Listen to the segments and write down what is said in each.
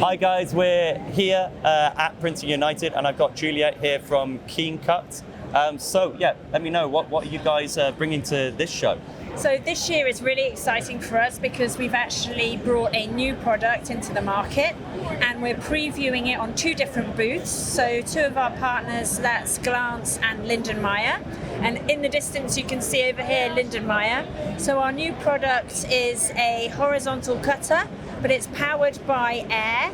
Hi guys, we're here at Printing United and I've got Juliet here from Keencut. So yeah, let me know, what are you guys bringing to this show? So this year is really exciting for us because we've actually brought a new product into the market and we're previewing it on two different booths. So two of our partners, that's Glance and Lindenmeyer. And in the distance you can see over here Lindenmeyer. So our new product is a horizontal cutter, but it's powered by air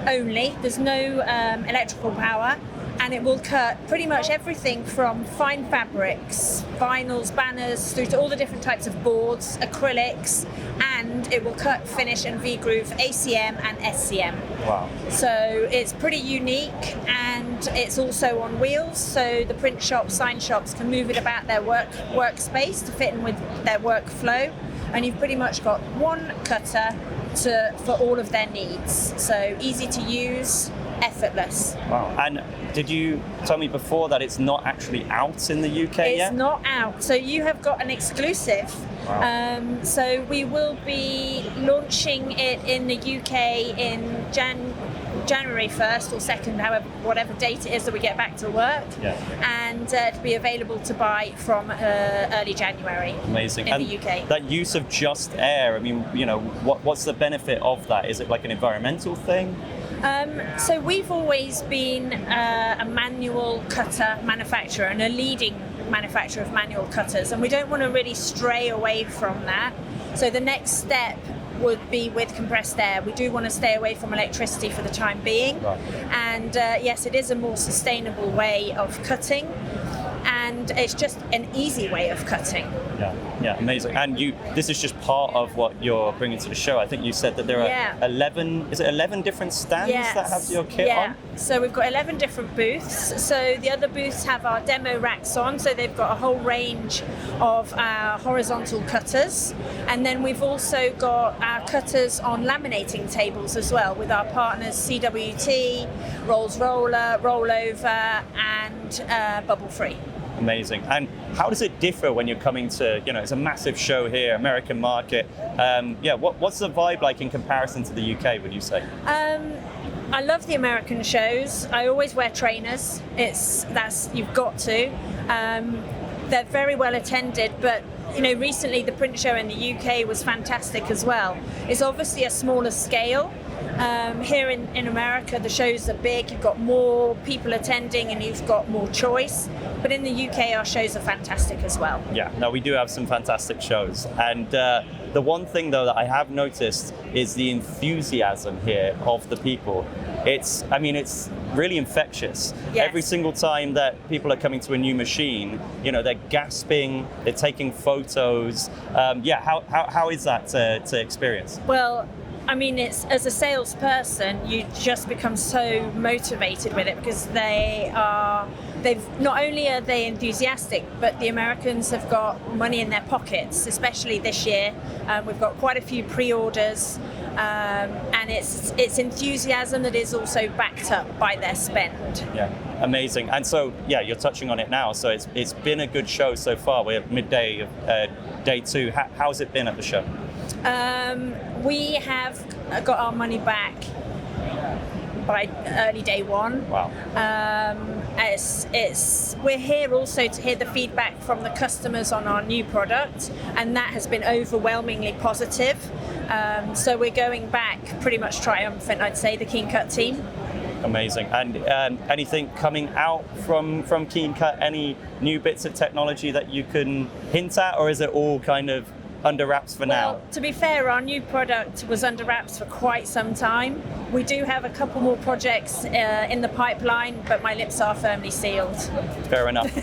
only. There's no electrical power. And it will cut pretty much everything from fine fabrics, vinyls, banners, through to all the different types of boards, acrylics, and it will cut, finish and V-groove ACM and SCM. Wow. So it's pretty unique and it's also on wheels, so the print shops, sign shops can move it about their workspace to fit in with their workflow. And you've pretty much got one cutter for all of their needs. So easy to use, effortless. Wow. And did you tell me before that it's not actually out in the UK yet? It's not out. So you have got an exclusive. Wow. So we will be launching it in the UK in January 1st or 2nd, however, whatever date it is that we get back to work. Yeah. And to be available to buy from early January. Amazing. In the UK. That use of just air, I mean, you know, what's the benefit of that? Is it like an environmental thing? So we've always been a manual cutter manufacturer and a leading manufacturer of manual cutters, and we don't want to really stray away from that. So the next step would be with compressed air. We do want to stay away from electricity for the time being. Right. And yes, it is a more sustainable way of cutting, and it's just an easy way of cutting. Yeah, amazing. And this is just part of what you're bringing to the show. I think you said that there are 11 different stands that have your kit on? So we've got 11 different booths. So the other booths have our demo racks on, so they've got a whole range of our horizontal cutters. And then we've also got our cutters on laminating tables as well with our partners CWT, Rolls Roller, Rollover and Bubble Free. Amazing. And how does it differ when you're coming to, you know, it's a massive show here, American market. What's the vibe like in comparison to the UK, would you say? I love the American shows. I always wear trainers. You've got to. They're very well attended, but you know, recently the print show in the UK was fantastic as well. It's obviously a smaller scale. Here in America, the shows are big, you've got more people attending and you've got more choice. But in the UK, our shows are fantastic as well. Yeah, no, we do have some fantastic shows. And the one thing, though, that I have noticed is the enthusiasm here of the people. It's really infectious. Yes. Every single time that people are coming to a new machine, you know, they're gasping, they're taking photos. How is that to experience? Well, I mean, it's, as a salesperson, you just become so motivated with it because not only are they enthusiastic, but the Americans have got money in their pockets, especially this year. We've got quite a few pre-orders, and it's enthusiasm that is also backed up by their spend. Yeah, amazing. And so, yeah, you're touching on it now. So it's been a good show so far. We're midday of day 2. How's it been at the show? We have got our money back by early day 1. Wow. We're here also to hear the feedback from the customers on our new product, and that has been overwhelmingly positive. So we're going back pretty much triumphant, I'd say, the Keencut team. Amazing. And anything coming out from Keencut? Any new bits of technology that you can hint at, or is it all kind of under wraps for now? Well, to be fair, our new product was under wraps for quite some time. We do have a couple more projects in the pipeline, but my lips are firmly sealed. Fair enough.